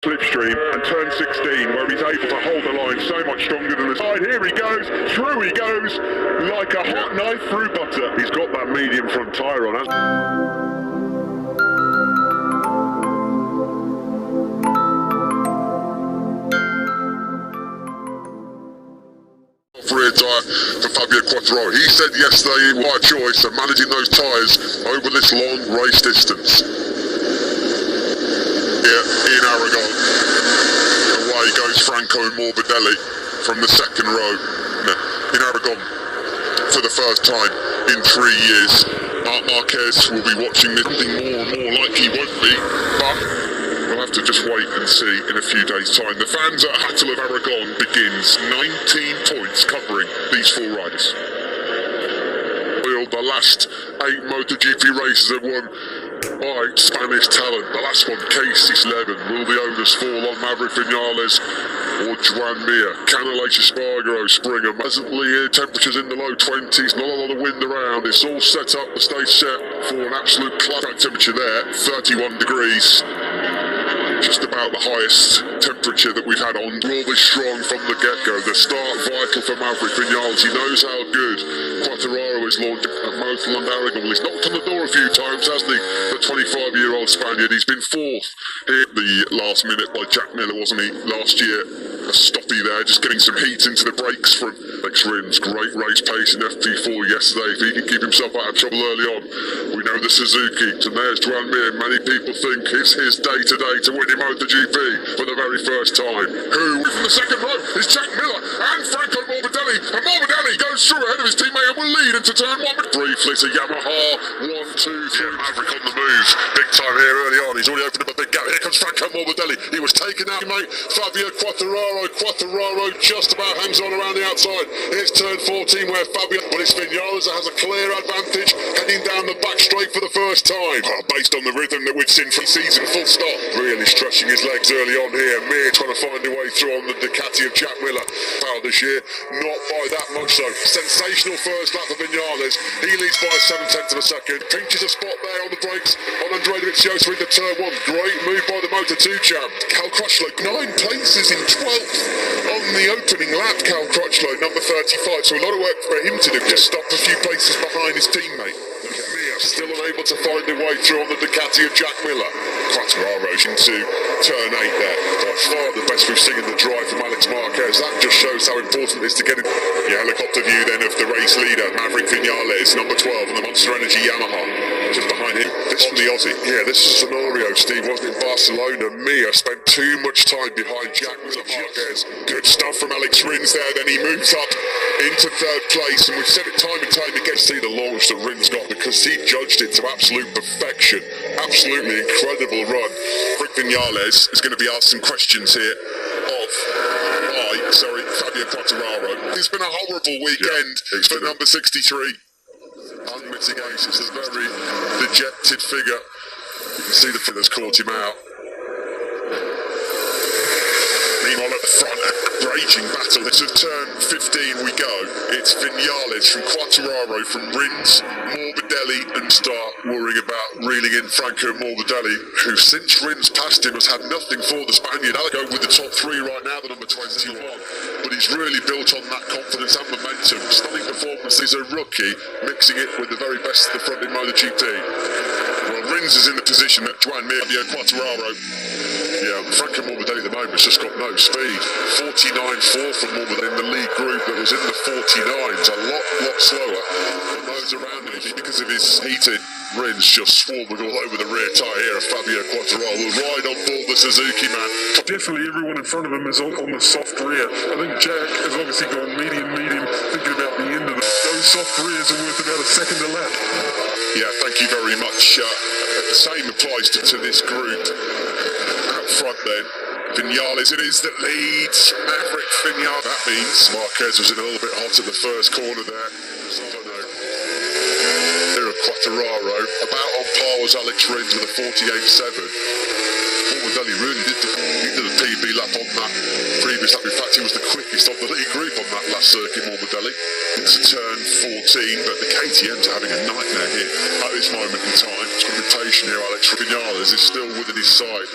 slipstream and turn 16 where he's able to hold the line so much stronger than the side. Here he goes, through he goes, like a hot knife through butter. He's got that medium front tyre on, hasn't he? Rear tyre for Fabio Quartararo. He said yesterday, my choice of managing those tyres over this long race distance. Here in Aragon, away goes Franco Morbidelli from the second row. In Aragon, for the first time in 3 years. Marques will be watching this. Something more and more like he won't be, but we'll have to just wait and see in a few days' time. The fans at Hattel of Aragon begins 19 points covering these 4 riders. The last 8 Motogp races have won by Spanish talent. The last one, kasih. Will the onus fall on Maverick Vinales or Joan? Can Aleix Espargaro spring a pleasantly here? Temperatures in the low 20s, not a lot of wind around. It's all set up, the stage set for an absolute track temperature there, 31 degrees. Just about the highest temperature that we've had on. Will be strong from the get-go. The start vital for Maverick Vinales. He knows how good Quartararo is launched at Motorland Aragon. He's knocked on the door a few times, hasn't he? The 25-year-old Spaniard. He's been 4th here the last minute by Jack Miller, wasn't he, last year? A stoppy there, just getting some heat into the brakes from Alex Rins. Great race pace in FP4 yesterday. If he can keep himself out of trouble early on, we know the Suzuki. And there's Joan. Many people think it's his day today to win in MotoGP for the very first time. Who from the second row is Jack Miller and Franco Morbidelli. And Morbidelli goes through ahead of his teammate and will lead into turn 1. Briefly to Yamaha. 1, 2, 3. Maverick on the move. Big time here early on. He's already opened up a big gap. Here comes Franco Morbidelli. He was taken out, mate. Fabio Quartararo just about hands on around the outside. Here's turn 14 where Fabio, but it's Vinales that has a clear advantage, heading down the back straight for the first time. Based on the rhythm that we've seen for the season, full stop. Really stretching his legs early on here. Mir trying to find a way through on the Ducati of Jack Miller. Power this year, not by that much though. Sensational first lap of Vinales. He leads by 7/10 of a second. Pinches a spot there on the brakes on Andrea Dovizioso into turn 1. Great move by the Moto2 champ. Cal Crutchlow, 9 places in 12th on the opening lap. Cal Crutchlow, number 35. So a lot of work for him to do. Just stopped a few places behind his teammate. Still unable to find a way through on the Ducati of Jack Miller. Quartararo's into turn 8 there. By far the best we've seen in the drive from Alex Marquez. That just shows how important it is to get in. The helicopter view then of the race leader, Maverick Vinales, number 12 on the Monster Energy Yamaha. Just behind him. This from the Aussie. Yeah, this is a scenario, Steve, wasn't it? In Barcelona. Mir spent too much time behind Jack Miller. Marquez. Good stuff from Alex Rins there. Then he moves up into 3rd place. And we've said it time and time again. See the launch that Rins got because he judged it to absolute perfection. Absolutely incredible run. Rick Vinales is going to be asked some questions here of Fabio Quartararo. It's been a horrible weekend for number 63. Unmitigated. It's a very dejected figure. You can see the thing that's caught him out. Meanwhile at the front, a raging battle. It's a turn 15 we go. It's Vinales from Quartararo from Rins, Morbidelli and start worrying about reeling in Franco Morbidelli, who since Rins passed him has had nothing for the Spaniard. Aragon with the top 3 right now, the number 21. But he's really built on that confidence and momentum. Stunning performance. He's a rookie, mixing it with the very best of the front in MotoGP. Well, Rins is in the position that Joan Fabio Quartararo. Yeah, Franco Morbidelli at the moment has just got no speed. 49.4 from Morbidelli in the lead group that was in the 49s. A lot slower than those around him because of his heated Rins just swarming all over the rear tyre here of Fabio Quartararo. Will ride on board the Suzuki man. Definitely everyone in front of him is on the soft rear. I think Jack has obviously gone medium, thinking about the end of those soft rears are worth about a second a lap. Yeah, thank you very much. The same applies to this group. Out front then, Vinales it is that leads. Maverick Vinales. That means Marquez was in a little bit hot at the first corner there. Quartararo, about on par was Alex Rins with a 48.7. Morbidelli really did the lap on that previous lap. In fact, he was the quickest of the lead group on that last circuit, Morbidelli, into turn 14. But the KTMs are having a nightmare here at this moment in time. Experimentation here, Alex Vinales is still within his side.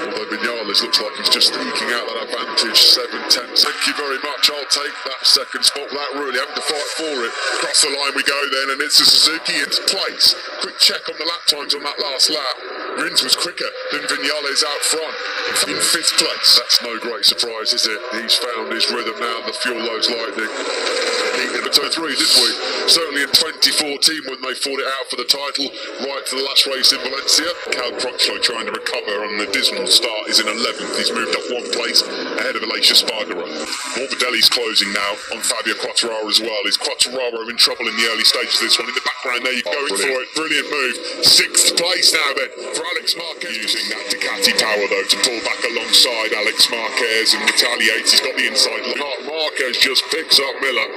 Although Vinales looks like he's just eking out that advantage, 7-10. Thank you very much. I'll take that second spot without really having to fight for it. Across the line we go then, and it's a Suzuki into place. Quick check on the lap times on that last lap. Rins was quicker than Vinales out front. In 5th place. That's no great surprise, is it? He's found his rhythm now, the fuel loads lightning. But turn 3, didn't we? Certainly in 2014 when they fought it out for the title, right to the last race in Valencia. Cal Crutchlow trying to recover on the dismal start is in 11th. He's moved up 1 place ahead of Aleix Espargaro. Morbidelli's closing now on Fabio Quartararo as well. Is Quartararo in trouble in the early stages of this one? In the background there, you're going for it. Brilliant move. 6th place now then for Alex Marquez. Using that Ducati power though to pull back alongside Alex Marquez and retaliates. He's got the inside line. Marquez just picks up Miller.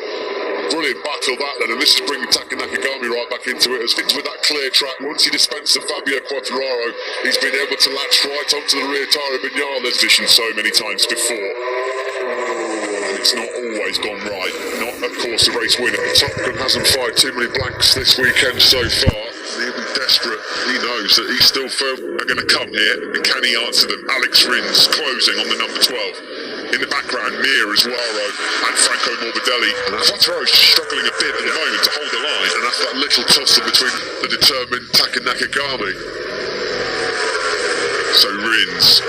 Brilliant battle that then, and this is bringing Taka Nakagami right back into it. As fits with that clear track, once he dispensed to Fabio Quartararo, he's been able to latch right onto the rear tyre of Vinales' vision so many times before. And it's not always gone right. Not, of course, the race winner. Top Gun hasn't fired too many blanks this weekend so far. He'll be desperate. He knows that he's still firm. Are going to come here, and can he answer them? Alex Rins closing on the number 12. In the background, Mir as well, and Franco Morbidelli. Quartararo's struggling a bit at the moment to hold the line, and that's that little tussle between the determined Taka Nakagami. So Rins,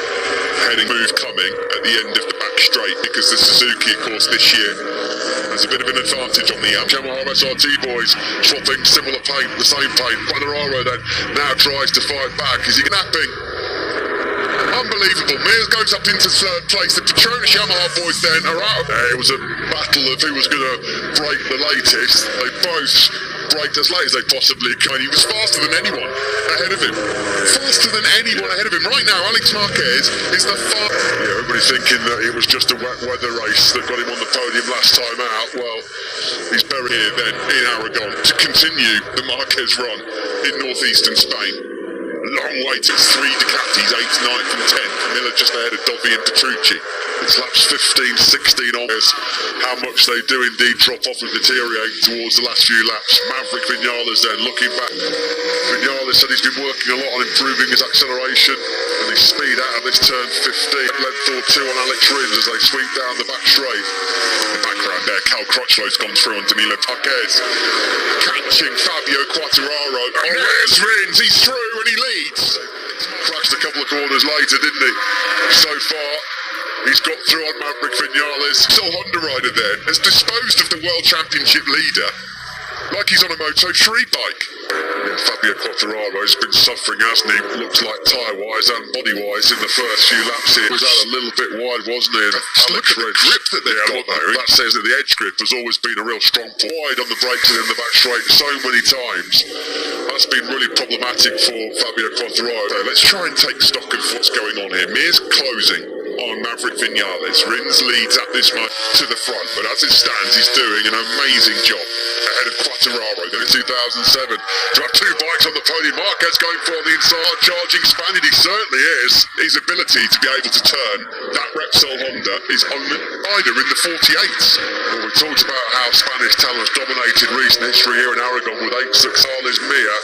heading move coming at the end of the back straight, because the Suzuki, of course, this year has a bit of an advantage on the Yamaha SRT boys, swapping similar paint, the same paint. Quartararo then now tries to fight back. Is he napping? Unbelievable. Mears goes up into 3rd place. The Petronas Yamaha boys then are out. It was a battle of who was going to break the latest. They both braked as late as they possibly can. He was faster than anyone ahead of him. Faster than anyone ahead of him. Right now, Alex Marquez is the everybody thinking that it was just a wet weather race that got him on the podium last time out. Well, he's buried here then in Aragon to continue the Marquez run in northeastern Spain. Long wait, it's 3 Ducatis, 8th, 9th and 10th. Miller just ahead of Dovi and Petrucci. It's laps 15, 16 on us. How much they do indeed drop off and deteriorate towards the last few laps. Maverick Vinales then looking back. Vinales said he's been working a lot on improving his acceleration and his speed out of this turn 15. Length or 2 on Alex Rins as they sweep down the back straight. In the background there, Cal Crutchlow's gone through on Danilo Marquez. Catching Fabio Quartararo. And there's Rins, he's through and he leads. Crashed a couple of corners later, didn't he? So far, he's got through on Maverick Vinales. Still Honda rider there has disposed of the World Championship leader like he's on a Moto3 bike. Yeah, Fabio Quartararo has been suffering, hasn't he? Looks like tyre-wise and body-wise in the first few laps here. Was that a little bit wide, wasn't it? Look at the grip that they've got there. That says that the edge grip has always been a real strong point. Wide on the brakes and in the back straight so many times. That's been really problematic for Fabio Quartararo. Let's try and take stock of what's going on here. Mir's closing on Maverick Vinales. Rins leads at this moment to the front, but as it stands, he's doing an amazing job ahead of Quartararo. Then in 2007, to have 2 bikes on the podium, Marquez going for the inside, charging Spaniard. He certainly is. His ability to be able to turn that Repsol Honda is on either in the 48s. Well, we talked about how Spanish talent has dominated recent history here in Aragon with 8 successes, Mir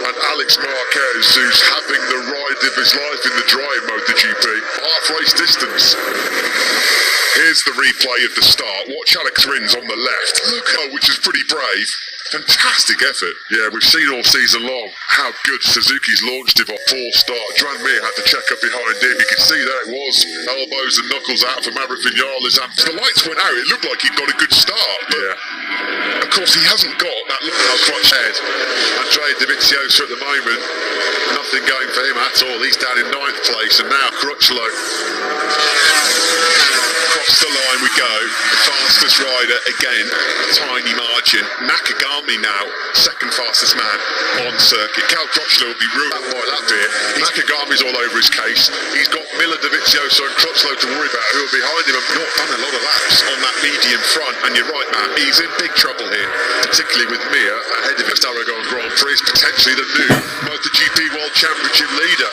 and Alex Marquez, who's having the ride of his life in the dry in Motogp. Half race distance. Here's the replay of the start. Watch Alex Rins on the left. Look, which is pretty brave. Fantastic effort. Yeah, we've seen all season long how good Suzuki's launched him on poor start. Joan had to check up behind him. You can see there it was. Elbows and knuckles out for Maverick Vinales. And the lights went out. It looked like he'd got a good start. But of course, he hasn't got that look out clutch head. Andrea Dovizioso at the moment, nothing going for him at all. He's down in 9th place. And now Crutchlow Across the line we go. The fastest rider again, tiny margin. Nakagami now, second fastest man on circuit. Cal Crutchlow will be ruined by that bit. Nakagami's all over his case. He's got Miller, Davizioso and Crutchlow to worry about, who are behind him and not done a lot of laps on that medium front. And you're right, Matt, he's in big trouble here, particularly with Mir ahead of his Aragon Grand Prix, potentially the new Motogp World Championship leader.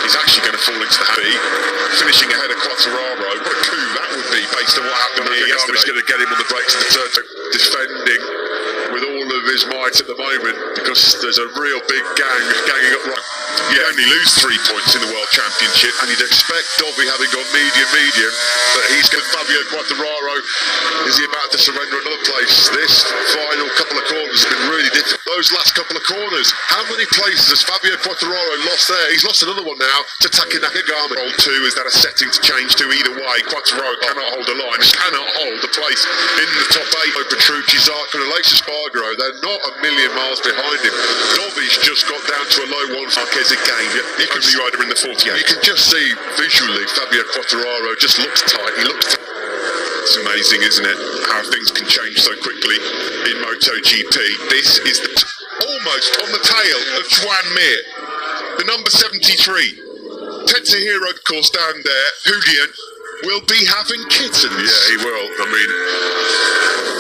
He's actually going to fall into the happy, finishing ahead of Quartararo. What a coup that would be based on what happened here yesterday. He's going to get him on the brakes in the third, defending with all of his might at the moment, because there's a real big ganging up right. You only lose 3 points in the World Championship, and you'd expect Dobby, having gone medium, that he's going to Fabio Quartararo. Is he about to surrender another place? This final couple of corners have been really difficult. Those last couple of corners, how many places has Fabio Quartararo lost there? He's lost another one now to Taki Nakagami. Roll 2, is that a setting to change to? Either way, Quartararo cannot hold a line, cannot hold a place in the top 8. Petrucci, Zarco and Aleks, they're not a million miles behind him. Dobby's just got down to a low one. Marques again. He could be rider in the 48. You can just see visually Fabio Quartararo just looks tight. He looks tight. It's amazing, isn't it, how things can change so quickly in MotoGP. This is almost on the tail of Joan Mir, the number 73. Tercecer, of course, down there. Julian will be having kittens. Yeah, he will. I mean,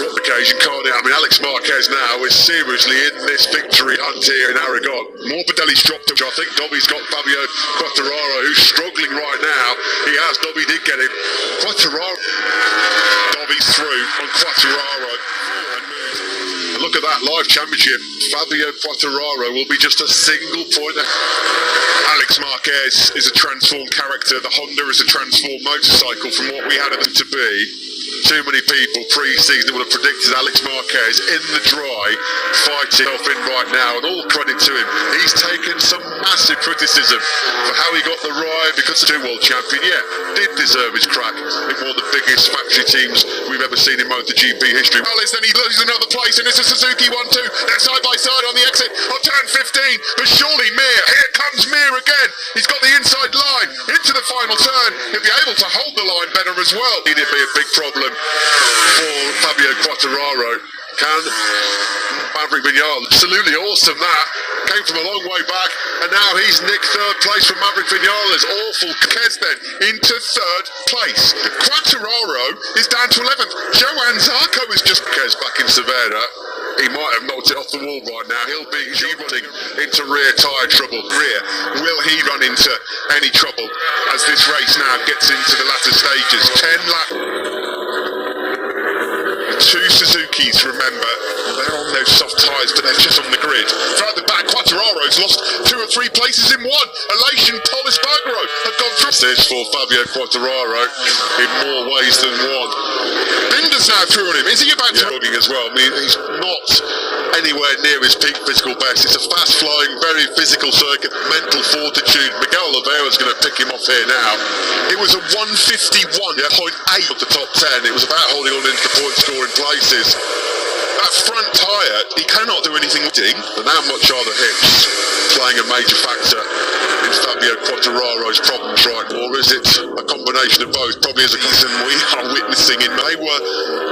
what occasion can't it? I mean, Alex Marquez now is seriously in this victory hunt here in Aragon. Morbidelli's dropped him. I think Dobby's got Fabio Quartararo, who's struggling right now. He has. Dobby did get him. Quartararo. Dobby's through on Quartararo. And look at that live championship. Fabio Quartararo will be just a single point. Alex Marquez is a transformed character. The Honda is a transformed motorcycle from what we had it to be. Too many people pre-season would have predicted Alex Marquez in the dry, fighting off in right now, and all credit to him. He's taken some massive criticism for how he got the ride, because the 2 world champion, did deserve his crack in one of the biggest factory teams we've ever seen in MotoGP history. Then he loses another place, and it's a Suzuki 1-2. They're side by side on the exit on turn 15, but surely Mir, here comes Mir again. He's got the inside line into the final turn. He'll be able to hold the line better as well. It'd be a big problem for Fabio Quartararo. Can Maverick Vinales, absolutely awesome that, came from a long way back, and now he's nicked third place from Maverick Vinales. Awful. Kez then into third place. Quartararo is down to 11th. Joan Zarco is just Kez back in Sementara. He might have knocked it off the wall right now. He'll be running into rear tyre trouble. Will he run into any trouble as this race now gets into the latter stages? 10 laps. 2 Suzukis, remember, they're on those soft tyres, but they're just on the grid. Throughout the back, Quartararo's lost 2 or 3 places in one. Elation, Paul Espargaro have gone through. This for Fabio Quartararo in more ways than one. Binder's now through on him. Is he about to rugging as well? I mean, he's not anywhere near his peak physical best. It's a fast-flying, very physical circuit, mental fortitude. Miguel Oliveira's going to pick him off here now. It was a 151.8 of the top 10. It was about holding on into the point-scoring places. That front tyre, he cannot do anything with it. And how much are the hips playing a major factor in Fabio Quartararo's problems right now? Or is it a combination of both? Probably as a reason we are witnessing in. They were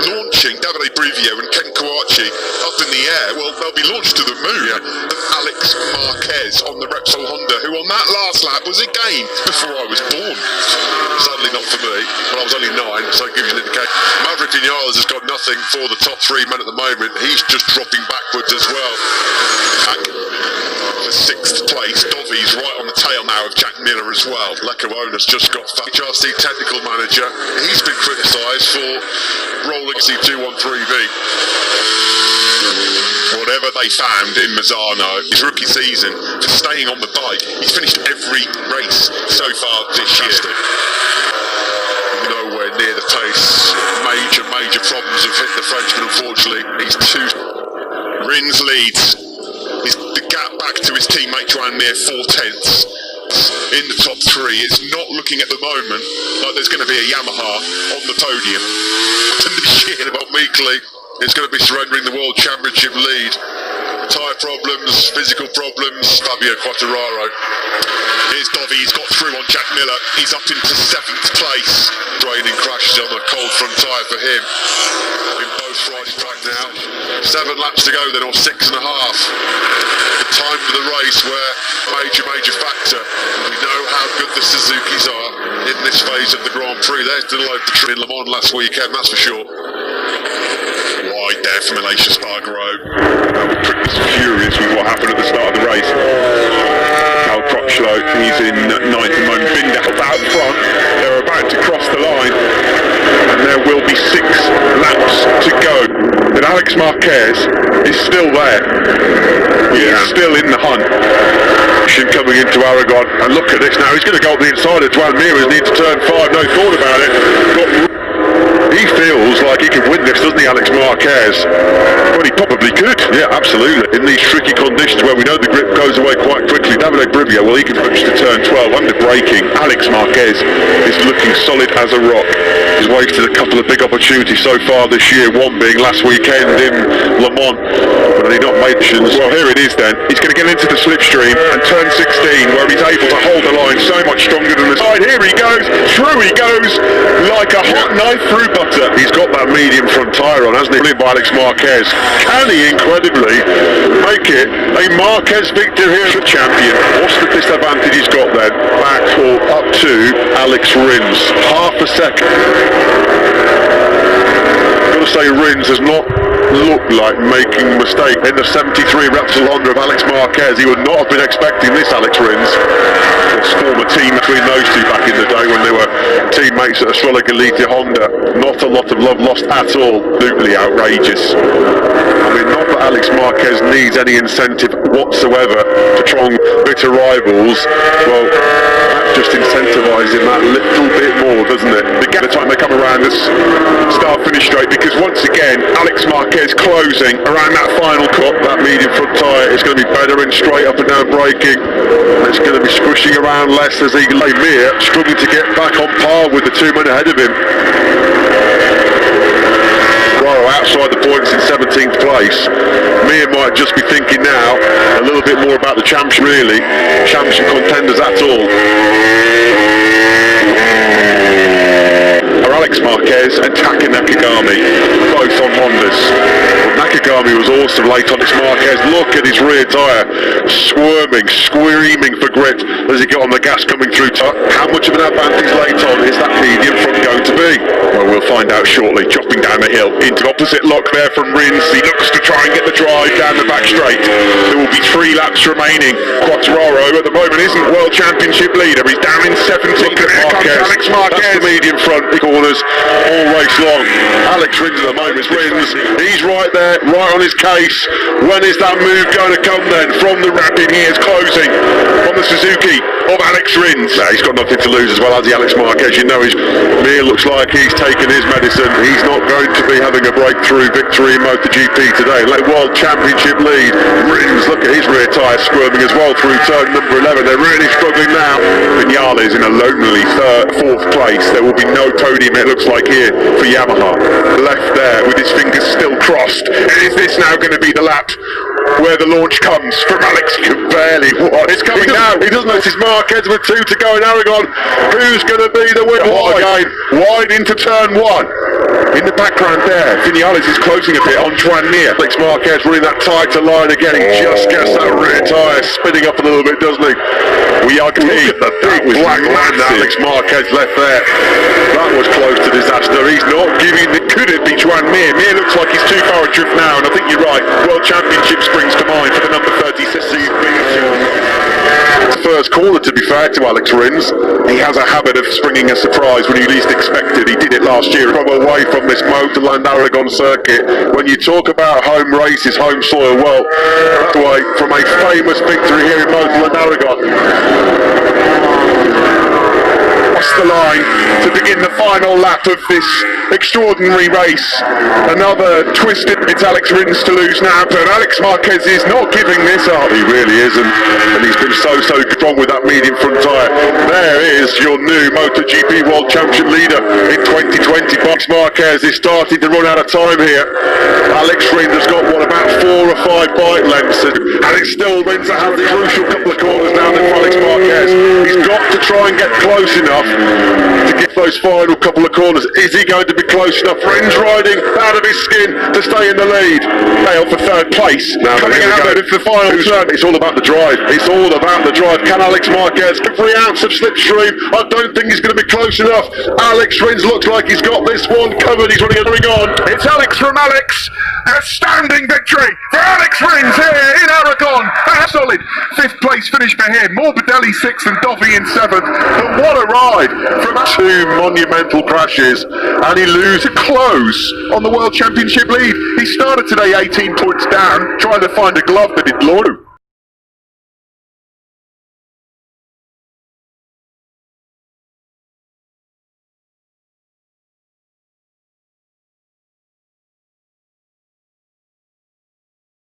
launching Davide Brivio and Ken Kouachi up in the air. Well, they'll be launched to the moon. Alex Marquez on the Repsol Honda, who on that last lap was again before I was born. Sadly not for me, but I was only 9, so it gives you an indication. Maverick Vinales has got nothing for the top 3 men at the moment. He's just dropping backwards as well. Back for 6th place. Dovy's right on the tail now of Jack Miller as well. Lecuona's just got HRC technical manager. He's been criticised for rolling C213V. Whatever they found in Mazzano, his rookie season, for staying on the bike, he's finished every race so far this year. Nowhere near the pace. Major problems have hit the Frenchman, unfortunately. He's 2. Rins leads. The gap back to his teammate Joan Mir, 4/10 in the top 3. It's not looking at the moment like there's going to be a Yamaha on the podium. And this year about Meekly is going to be surrendering the World Championship lead. tyre problems, physical problems. Fabio Quartararo. Here's Dovi, he's got through on Jack Miller. He's up into 7th place. Draining crashes on a cold front tyre for him. In both Friday track now. 7 laps to go then, or 6.5. The time for the race were major factor. We know how good the Suzukis are in this phase of the Grand Prix. There's Danilo Petrini in Le Mans last weekend, that's for sure. Wide there from Alicia Spargaro. Pretty furious with what happened at the start of the race. Cal Crutchlow, he's in 9th at the moment. Binder out front. They're about to cross the line, and there will be 6 laps to go. And Alex Marquez is still there. He's still in the hunt. Coming into Aragon, and look at this now. He's going to go up the inside of Joan Mira's, needs to turn 5. No thought about it. He feels like he can win this, doesn't he, Alex Marquez? Well, he probably could. Yeah, absolutely. In these tricky conditions where we know the grip goes away quite quickly, Davide Brivio, well, he can push to turn 12 under braking. Alex Marquez is looking solid as a rock. He's wasted a couple of big opportunities so far this year, one being last weekend in Le Mans, but he not made the. Well, here it is then. He's going to get into the slipstream and turn 16, where he's able to hold the line so much stronger than the side. Here he goes, through he goes, like a hot knife through butter. He's got that medium front tyre on, hasn't he? Brilliant by Alex Marquez. Can he incredibly make it a Marquez victory here as a champion? What's the disadvantage he's got then? Back or up to Alex Rins. Half a second. Got to say, Rins has not looked like making a mistake in the 73 Repsol Honda of Alex Marquez. He would not have been expecting this, Alex Rins. Former team between those two back in the day when they were teammates at Astrologa Elite Honda. Not a lot of love lost at all. Absolutely outrageous. I mean, not that Alex Marquez needs any incentive whatsoever to try and bitter rivals. Well, that just incentivises him that little bit more, doesn't it? The time they come around this start-finish straight, because once again, Alex Marquez closing around that final cut. That medium front tyre is going to be better in straight up and down braking. It's going to be squishing around less as he lay Mir, struggling to get back on par with the 2 men ahead of him. Outside the points in 17th place. Mir might just be thinking now a little bit more about the championship, really. Championship contenders at all. Are Alex Marquez and Taka Nakagami, both on Hondas. Nakagami was awesome late on this Marquez. Look at his rear tyre, squirming, screaming for grip as he got on the gas coming through. How much of an advantage late on is that medium front going to be? Well, we'll find out shortly. Dropping down the hill into opposite lock there from Rins. He looks to try and get the drive down the back straight. There will be 3 laps remaining. Quartararo at the moment isn't world championship leader. He's down in 17th. Here comes Alex Marquez. That's the medium front corners all race long. Alex Rins at the moment. Rins, he's right there, right on his case. When is that move going to come then? From the rapid, he is closing on the Suzuki of Alex Rins. No, he's got nothing to lose as well as the Alex Marquez. You know, Mir looks like he's taken his medicine. He's not going to be having a breakthrough victory in Motogp today. Like World Championship lead. Rins, look at his rear tyre squirming as well through turn number 11. They're really struggling now. Vignales in a lonely 4th place. There will be no podium, it looks like, here for Yamaha. Left there with his fingers still crossed. And is this now going to be the lap where the launch comes from Alex? Barely. What? It's coming now. He doesn't notice Marquez with 2 to go in Aragon. Who's going to be the winner? Wide into turn 1. In the background there, Vignales is closing a bit on Joan Mir. Alex Marquez running that tighter line again. He just gets that rear tyre spinning up a little bit, doesn't he? We are look at the big black line that Alex Marquez left there. That was close to disaster. He's not giving the. Could it be Joan Mir? Mir looks like he's too far adrift now, and I think you're right. World Championship springs to mind for the number 36. First corner, to be fair to Alex Rins. He has a habit of springing a surprise when you least expect it. He did it last year from away from this Motorland Aragon circuit. When you talk about home races, home soil, well, away from a famous victory here in Motorland Aragon. What's the line to begin the final lap of this extraordinary race. Another twisted, it's Alex Rins to lose now, but Alex Marquez is not giving this up. He really isn't, and he's been so strong with that medium front tyre. There is your new MotoGP World Championship leader in 2020. Alex Marquez is starting to run out of time here. Alex Rins has got, what, about 4 or 5 bike lengths, and it's still Rins that has the crucial couple of corners now for Alex Marquez. He's got to try and get close enough to get those final couple of corners. Is he going to be close enough? Rins riding out of his skin to stay in the lead. Fail for third place. Now coming out of the final turn. It's all about the drive. It's all about the drive. Can Alex Marquez, every ounce of slipstream? I don't think he's going to be close enough. Alex Rins looks like he's got this one covered. He's running on. It's Alex from Alex. A standing victory for Alex Rins here in Aragon. A solid 5th place finish for him. Morbidelli 6th and Dovi in 7th. But what a ride from 2 monumental crashes, and he loses close on the World Championship lead. He started today 18 points down, trying to find a glove that he'd lost.